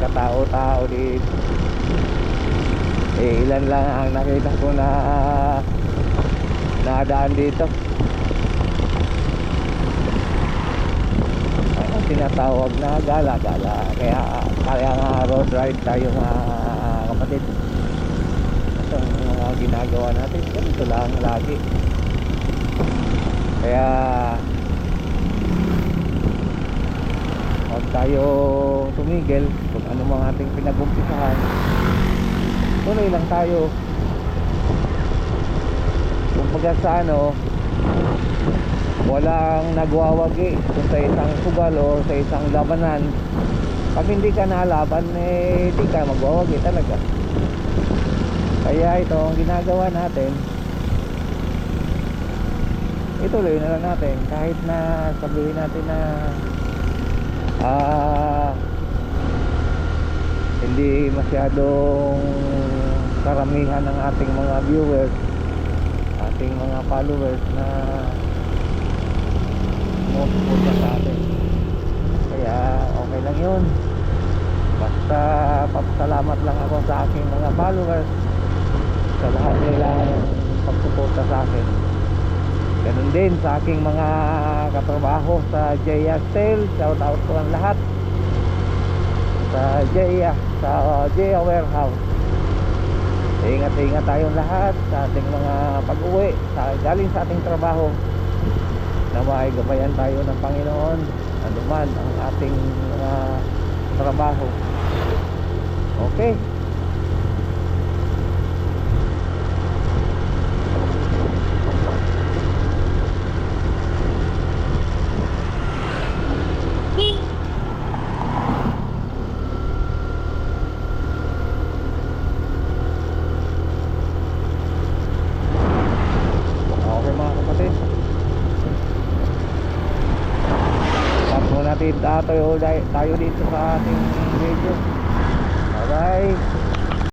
katao-tao dito. Ilan lang ang nakita ko na nadaan dito. Ang tinatawag na gala-gala. Kaya nga road ride tayo mga kapatid. Itong mga ginagawa natin, ganito lang lagi. Kaya huwag tayo tumigil kung ano mga ating pinag-umpisahan. Tuloy lang tayo. Kung pagka sa walang nagwawagi kung sa isang sugal o sa isang labanan. Pag hindi ka nalaban, hindi ka magwawagi talaga. Kaya ito ang ginagawa natin, ituloy na lang natin. Kahit na sabihin natin na hindi masyadong karamihan ng ating mga viewers, ating mga followers na sumusuporta sa atin. Kaya okay lang yun. Basta papasalamat lang ako sa aking mga followers sa lahat nilang pagsuporta sa akin. Ganun din sa aking mga katrabaho sa Jaya Sale. Shout out ko ang lahat sa Jaya Warehouse. Ingat-ingat tayong lahat sa ating mga pag-uwi galing sa ating trabaho. Naway gabayan tayo ng Panginoon anuman ang ating mga trabaho. Okay. Tayo dito sa ating video. Bye bye.